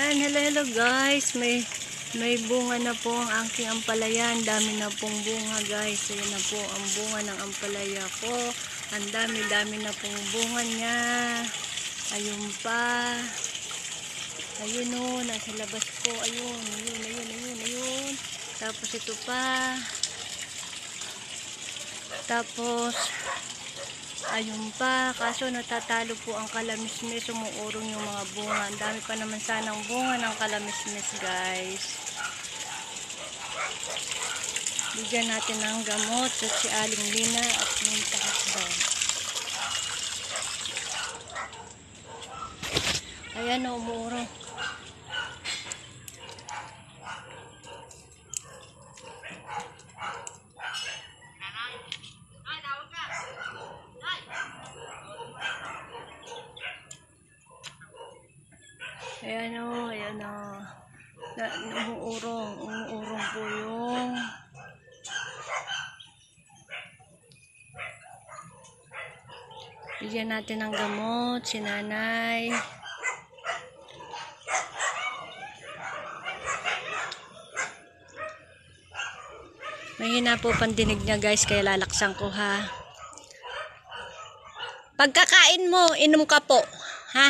Ayan, hello guys. May bunga na po ang aking ampalaya. Ang dami na pong bunga guys. Ayan na po ang bunga ng ampalaya ko. Ang dami na pong bunga niya. Ayun pa. Ayun o, nasa labas ko. Ayun. Tapos ito pa. Tapos ayun pa, kaso natatalo po ang kalamismis, umuurong yung mga bunga. Ang dami pa naman sanang bunga ng kalamismis guys. Bigyan natin ng gamot sa si Aling Lina at yung takasdan. Ayan o, umuurong. Ayan o. Umuurong po yung bigyan natin ng gamot si nanay. Mahina po pandinig niya guys, kaya lalaksan ko ha. Pagkakain mo, inom ka po. Ha?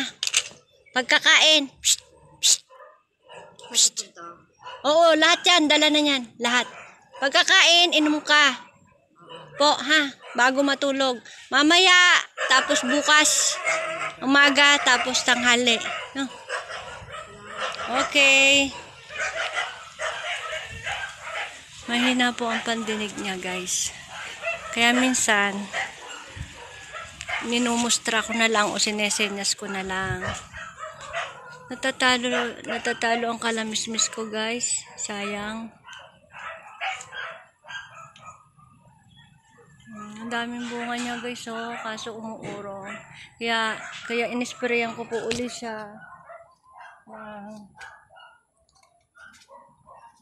Pagkakain. Psst, psst, psst. Oo, lahat yan. Dala na yan. Lahat. Pagkakain, inom ka. Po, ha? Bago matulog. Mamaya, tapos bukas. Umaga, tapos tanghali. No? Okay. Mahina po ang pandinig niya guys. Kaya minsan, minumustra ko na lang o sinesenyas ko na lang. Natatalo ang kalamismis ko guys. Sayang. Ang daming bunga niya guys oh, kaso umuurong. Kaya inisprayan ko po uli siya.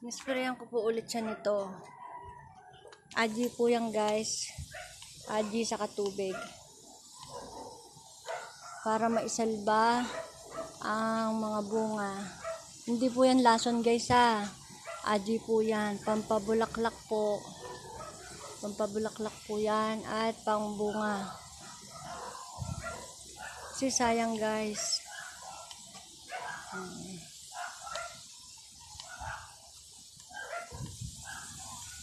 Inisprayan ko po ulit siya nito. Aji po yan guys. Aji sa katubig. Para maisalba ang mga bunga. Hindi po yan lason guys ha. Aji po yan. Pampabulaklak po. Pampabulaklak po yan. At pangbunga. Kasi sayang guys.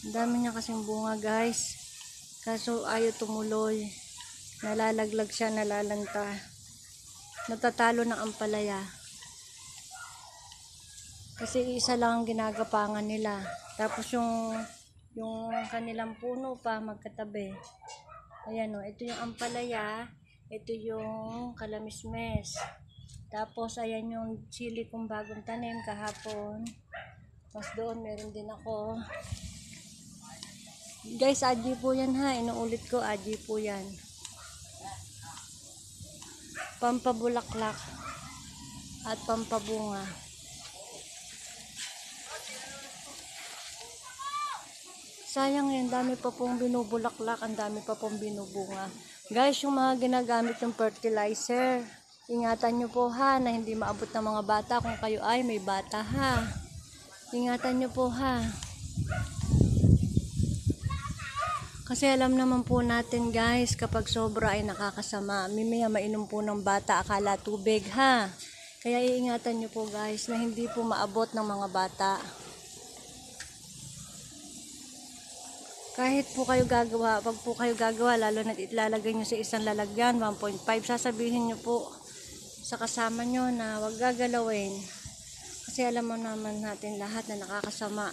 Ang dami niya kasing bunga guys. Kaso ayaw tumuloy. Nalalaglag siya, nalalanta. Natatalo ng ampalaya. Kasi isa lang ang ginagapangan nila. Tapos yung kanilang puno pa magkatabi. Ayan o, ito yung ampalaya. Ito yung kalamismes. Tapos ayan yung chili kong bagong tanim kahapon. Tapos doon meron din ako. Guys, aji po yan ha. Inuulit ko, aji po yan. Pampabulaklak at pampabunga. Sayang yan, dami pa pong binubulaklak, ang dami pa pong binubunga. Guys, yung mga ginagamit yung fertilizer, ingatan nyo po ha, na hindi maabot ng mga bata kung kayo ay may bata ha. Ingatan nyo po ha. Kasi alam naman po natin guys, kapag sobra ay nakakasama. Mimaya mainom po ng bata, akala tubig ha. Kaya iingatan nyo po guys na hindi po maabot ng mga bata. Kahit po kayo gagawa, pag po kayo gagawa, lalo na ilalagay nyo sa isang lalagyan, 1.5, sasabihin nyo po sa kasama nyo na wag gagalawin. Kasi alam mo naman natin lahat na nakakasama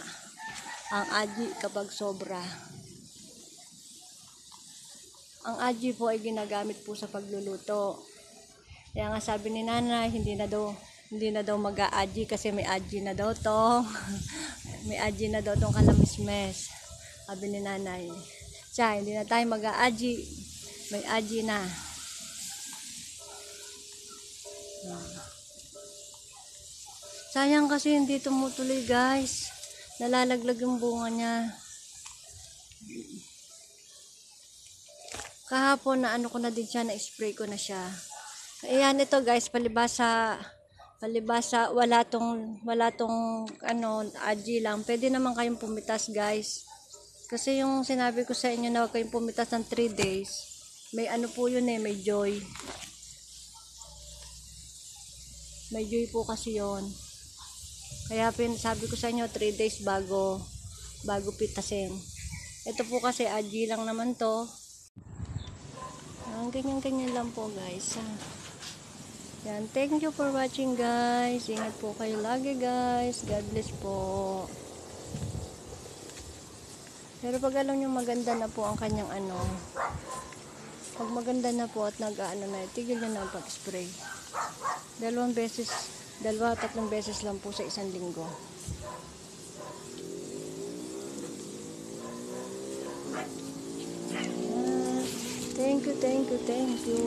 ang aji kapag sobra. Ang aji po ay ginagamit po sa pagluluto. Kaya nga sabi ni nanay, hindi na daw mag-a-aji kasi may aji na daw to. May aji na daw tong kalamismes. Sabi ni nanay. Siya, hindi na tayo mag-a-aji. May aji na. Sayang kasi hindi tumutuloy guys. Nalalaglag yung bunga niya. Kahapon na ano ko na din siya, na-spray ko na siya. Ayan ito guys, palibasa palibasa, wala tong ano, aji lang. Pwede naman kayong pumitas, guys. Kasi yung sinabi ko sa inyo na huwag kayong pumitas ng 3 days, may ano po yun may joy. May joy po kasi yun. Kaya sabi ko sa inyo 3 days bago pitasin. Ito po kasi aji lang naman to. Ang ganyan-ganyan lang po, guys. Yan, thank you for watching, guys. Ingat po kayo lagi, guys. God bless po. Pero pag alam nyo maganda na po ang kanyang ano, pag maganda na po at nag-ano na, tigil nyo na pag-spray. 2 beses, 2-3 beses lang po sa isang linggo. Thank you, thank you, thank you.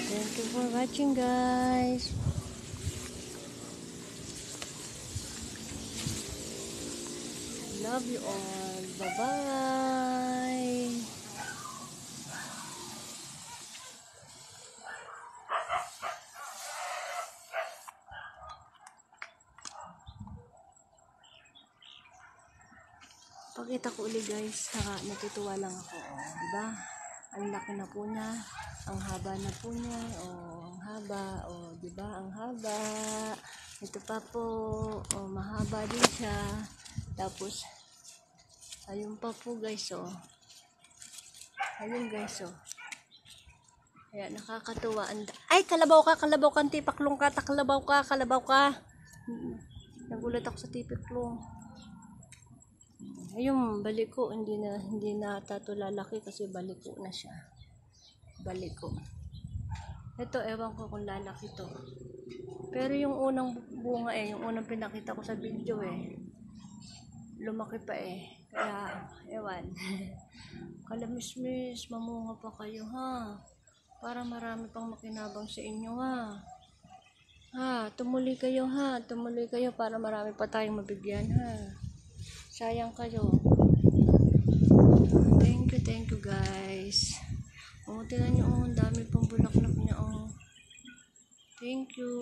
Thank you for watching, guys. Love you all. Bye-bye. Pakita ko ulit, guys. Natutuwa lang ako. Diba? Ang laki na po niya. Ang haba na po niya. Ang haba. Diba? Ang haba. Ito pa po. Mahaba din siya. Tapos, ayun pa po, guys. Ayun, guys. Kaya nakakatuwa. Ay, kalabaw ka, tipaklong ka, kalabaw ka. Nagulat ako sa tipaklong. Ayun, baliko, hindi na tato lalaki kasi baliko na siya. Baliko. Ito, ewan ko kung lalaki to. Pero yung unang bunga yung unang pinakita ko sa video lumaki pa Kaya, ewan. Kalamismis, mamunga pa kayo ha. Para marami pang makinabang sa inyo ha. Tumuli kayo para marami pa tayong mabigyan ha. Sayang kayo. Thank you, guys. Tingnan nyo, ang dami pang bulaklak niya. Thank you.